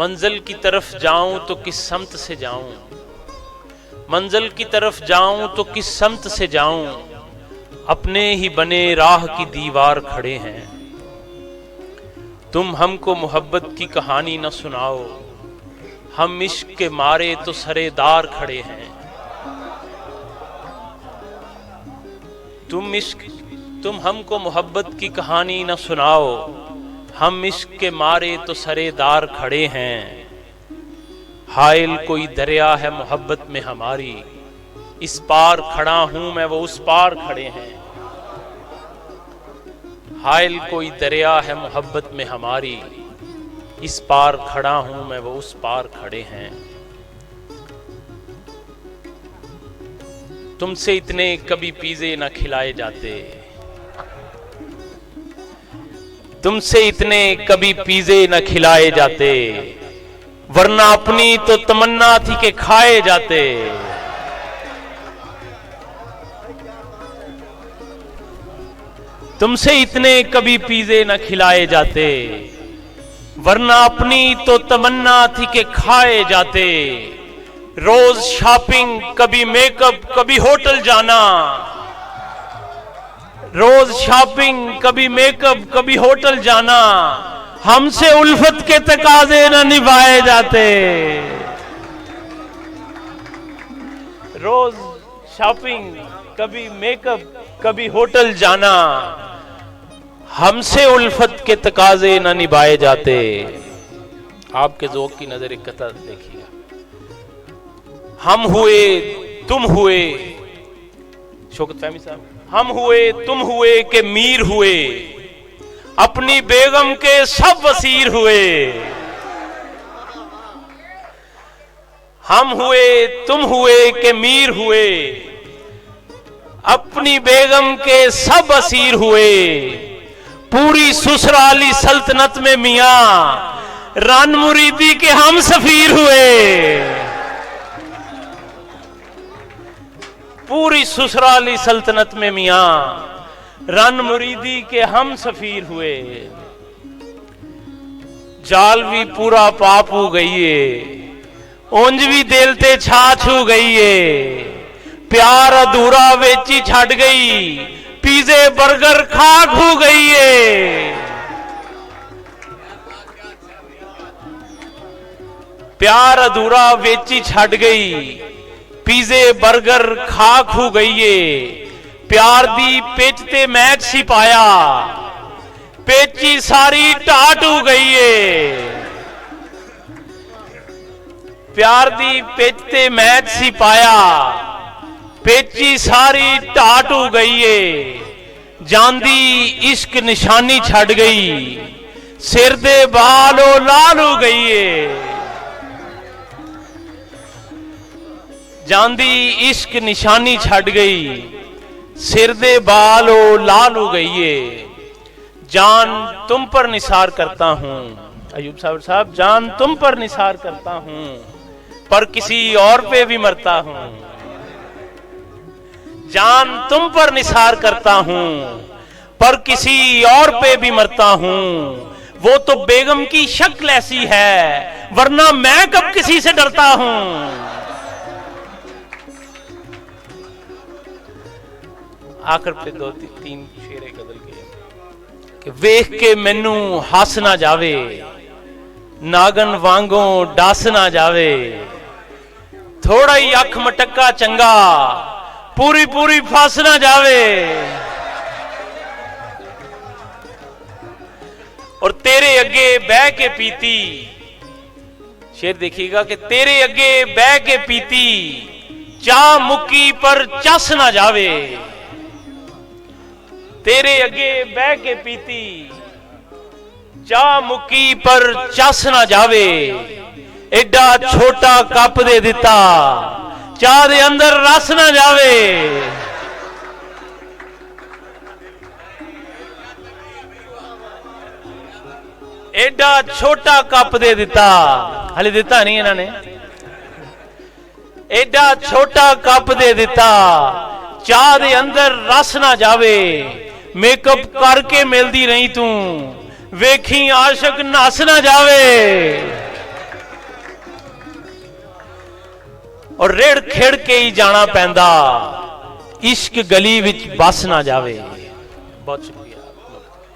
मंजिल की तरफ जाऊं तो किस समत से जाऊं, मंजिल की तरफ जाऊं तो किस समत से जाऊं, अपने ही बने राह की दीवार खड़े हैं। तुम हमको मोहब्बत की कहानी न सुनाओ, हम इश्क के मारे तो सरेदार खड़े हैं। तुम हमको मोहब्बत की कहानी न सुनाओ, हम इश्क के मारे तो सरेदार खड़े हैं। हायल कोई दरिया है मोहब्बत में हमारी, इस पार खड़ा हूं मैं वो उस पार खड़े हैं। हायल कोई दरिया है मोहब्बत में हमारी, इस पार खड़ा हूं मैं वो उस पार खड़े हैं। तुमसे इतने कभी पिज़्ज़े न खिलाए जाते, तुमसे इतने कभी पिज़्ज़े न खिलाए जाते, वरना अपनी तो तमन्ना थी कि खाए जाते। तुमसे इतने कभी पिज़्ज़े न खिलाए जाते, वरना अपनी तो तमन्ना थी कि खाए जाते। रोज शॉपिंग, कभी मेकअप, कभी होटल जाना, रोज शॉपिंग, कभी मेकअप, कभी होटल जाना, हमसे उल्फत के तकाजे न निभाए जाते। रोज शॉपिंग, कभी मेकअप, कभी होटल जाना, हमसे उल्फत के तकाजे न निभाए जाते। आपके ज़ौक़ की नजर एक कतर देखिएगा। हम हुए तुम हुए, शौकत फहमी साहब, हम हुए तुम हुए के मीर हुए, अपनी बेगम के सब वसीर हुए। हम हुए तुम हुए के मीर हुए, अपनी बेगम के सब वसीर हुए। पूरी ससुराली सल्तनत में मियां रान मुरीदी के हम सफीर हुए। पूरी ससुराली सल्तनत में मियां रन मुरीदी के हम सफीर हुए। जाल भी पूरा पाप हो गई है, उंज भी दिल ते छाछ हो गई है। प्यार अधूरा वेची छड़ गई, पिज़्ज़े बर्गर खाक हो गई है। प्यार अधूरा वेची छड़ गई, पिज़्ज़े बर्गर खाक हो गई है। प्यार दी पेच ते मैच सिपाया, पेची सारी टाट हो गई है। प्यार दी पेच ते मैच सिपाया, पेची सारी टाट हो गई है। जांदी इश्क निशानी छड़ गई, सिर दे बालो लाल हो गई है। जांदी इश्क निशानी छड़ गई, सिर दे बालो लाल हो गई है। जान तुम पर निसार करता हूं, अयूब साहब, जान तुम पर निसार करता हूं, पर किसी और पे भी मरता हूं। जान तुम पर निसार करता हूं, पर किसी और पे भी मरता हूं। वो तो बेगम की शक्ल ऐसी है, वरना मैं कब किसी से डरता हूं। आखिर पे दो तीन शेरे गजल के। वेख के मैनू हस ना जावे, नागन वांगों डस ना जावे। थोड़ा ही अख मटक्का चंगा, पूरी पूरी फस ना जावे। और तेरे अगे बह के पीती, शेर देखिएगा कि तेरे अगे बह के पीती, चाह मुक्की पर चस ना जावे। तेरे अगे बह के पीती, चाह मुक्की पर चस ना जावे। एडा छोटा कप दे दिता, चाह दे अंदर रस ना जावे। एडा छोटा कप दे दिता, हाले दिता नहीं इन्होंने। एडा छोटा कप दे दिता, चाह दे अंदर रस ना जावे। मेकअप करके मिलदी रही तू, वेखी आशिक नस ना जावे। और रेड़ खेड़ के ही जाना पैंदा, इश्क गली विच बस ना जावे। बहुत शुक्रिया।